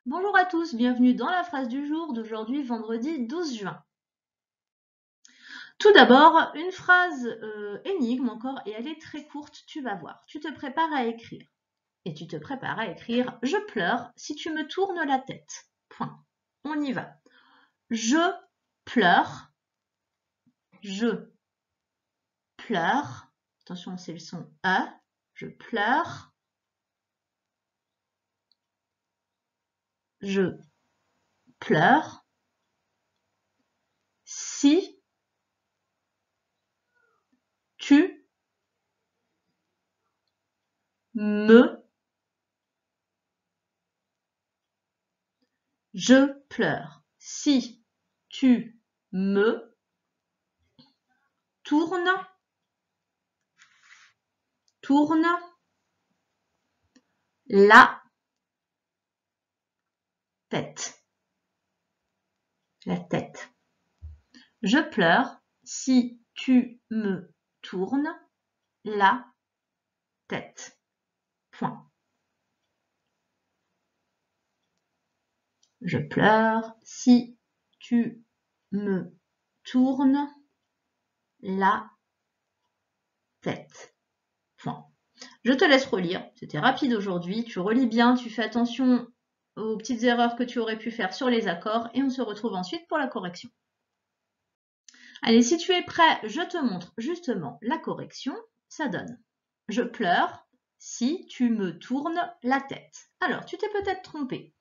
Bonjour à tous, bienvenue dans la phrase du jour d'aujourd'hui, vendredi 12 juin. Tout d'abord, une phrase énigme encore, et elle est très courte, tu vas voir. Tu te prépares à écrire. Et tu te prépares à écrire « Je pleure si tu me tournes la tête ». Point. On y va. Je pleure. Je pleure. Attention, c'est le son « E ». Je pleure. Je pleure. Si tu me... Je pleure si tu me tournes la tête. La tête. Je pleure si tu me tournes la tête. Point. Je pleure si tu me tournes la tête. Point. Je te laisse relire. C'était rapide aujourd'hui. Tu relis bien, tu fais attention aux petites erreurs que tu aurais pu faire sur les accords et on se retrouve ensuite pour la correction. Allez, si tu es prêt, je te montre justement la correction. Ça donne « Je pleure si tu me tournes la tête ». Alors, tu t'es peut-être trompé.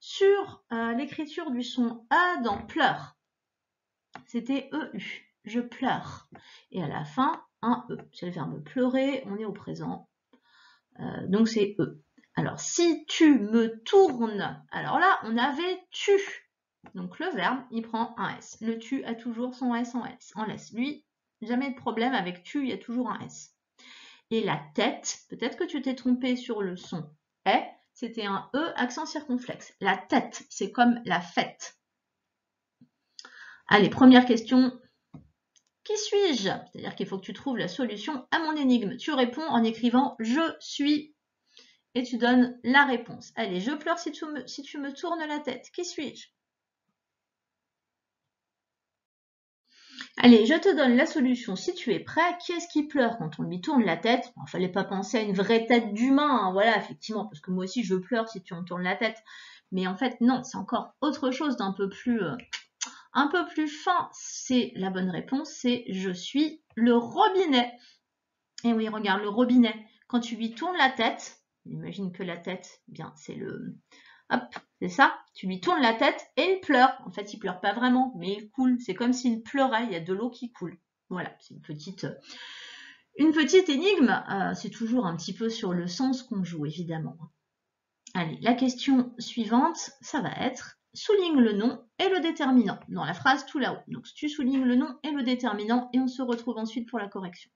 Sur l'écriture du son A dans « pleure », c'était EU. Je pleure. Et à la fin, un E. C'est le verbe pleurer, on est au présent. Donc c'est E. Alors, si tu me tournes, alors là, on avait tu. Donc le verbe, il prend un S. Le tu a toujours son S en laisse. Lui, jamais de problème avec tu, il y a toujours un S. Et la tête, peut-être que tu t'es trompé sur le son est, c'était un E accent circonflexe. La tête, c'est comme la fête. Allez, première question. Qui suis-je? C'est-à-dire qu'il faut que tu trouves la solution à mon énigme. Tu réponds en écrivant « Je suis » et tu donnes la réponse. Allez, je pleure si tu me tournes la tête. Qui suis-je? Allez, je te donne la solution si tu es prêt. Qui est-ce qui pleure quand on lui tourne la tête? Il ne fallait pas penser à une vraie tête d'humain, hein, voilà, effectivement, parce que moi aussi je pleure si tu me tournes la tête. Mais en fait, non, c'est encore autre chose d'un peu plus fin. C'est la bonne réponse, c'est je suis le robinet. Et oui, regarde, le robinet, quand tu lui tournes la tête, imagine que la tête, eh bien, c'est le... Hop, c'est ça, tu lui tournes la tête et il pleure. En fait, il pleure pas vraiment, mais il coule. C'est comme s'il pleurait, il y a de l'eau qui coule. Voilà, c'est une petite énigme. C'est toujours un petit peu sur le sens qu'on joue, évidemment. Allez, la question suivante, ça va être souligne le nom et le déterminant dans la phrase tout là-haut. Donc, tu soulignes le nom et le déterminant et on se retrouve ensuite pour la correction.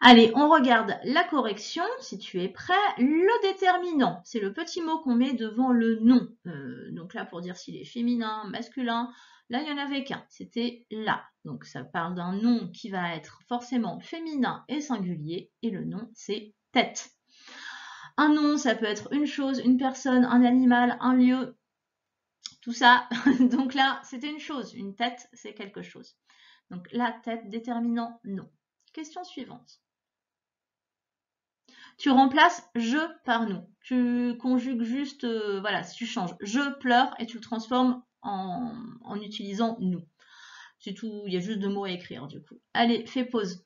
Allez, on regarde la correction, si tu es prêt. Le déterminant, c'est le petit mot qu'on met devant le nom. Donc là, pour dire s'il est féminin, masculin, là, il n'y en avait qu'un, c'était là. Donc ça parle d'un nom qui va être forcément féminin et singulier, et le nom, c'est tête. Un nom, ça peut être une chose, une personne, un animal, un lieu, tout ça. Donc là, c'était une chose, une tête, c'est quelque chose. Donc la tête, déterminant, non. Question suivante. Tu remplaces je par nous. Tu conjugues juste, voilà, tu changes je pleure et tu le transformes en utilisant nous. C'est tout, il y a juste 2 mots à écrire du coup. Allez, fais pause.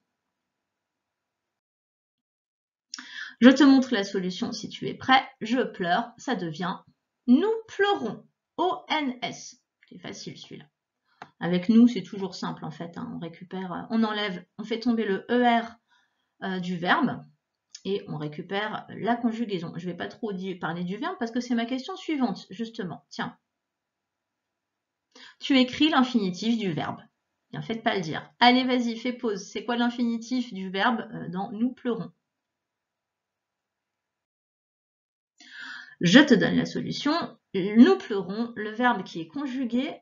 Je te montre la solution si tu es prêt. Je pleure, ça devient nous pleurons. O-N-S. C'est facile celui-là. Avec nous, c'est toujours simple en fait. Hein. On récupère, on enlève, on fait tomber le ER du verbe. Et on récupère la conjugaison. Je ne vais pas trop parler du verbe parce que c'est ma question suivante, justement. Tiens. Tu écris l'infinitif du verbe. Bien, faites pas le dire. Allez, vas-y, fais pause. C'est quoi l'infinitif du verbe dans nous pleurons? Je te donne la solution. Nous pleurons, le verbe qui est conjugué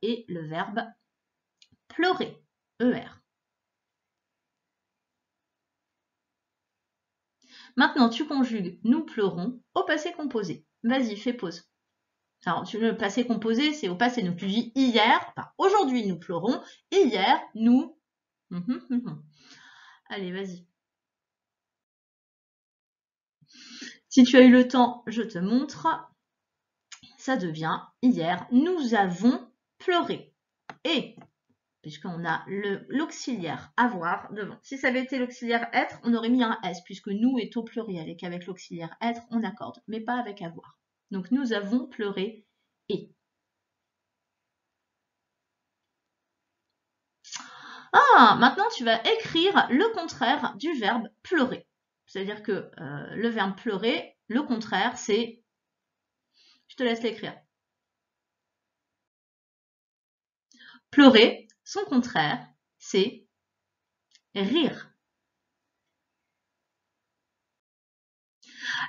est le verbe pleurer. ER. Maintenant, tu conjugues nous pleurons au passé composé. Vas-y, fais pause. Alors, le passé composé, c'est au passé. Donc, tu dis hier, enfin, aujourd'hui nous pleurons, hier nous. Allez, vas-y. Si tu as eu le temps, je te montre. Ça devient hier nous avons pleuré. Et, puisqu'on a l'auxiliaire avoir devant. Si ça avait été l'auxiliaire être, on aurait mis un S, puisque nous est au pluriel et qu'avec l'auxiliaire être, on accorde, mais pas avec avoir. Donc, nous avons pleuré et. Ah, maintenant tu vas écrire le contraire du verbe pleurer. C'est-à-dire que le verbe pleurer, le contraire, c'est... Je te laisse l'écrire. Pleurer, son contraire, c'est rire.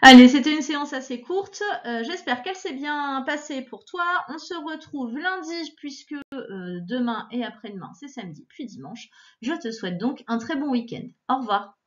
Allez, c'était une séance assez courte. J'espère qu'elle s'est bien passée pour toi. On se retrouve lundi puisque demain et après-demain, c'est samedi, puis dimanche. Je te souhaite donc un très bon week-end. Au revoir.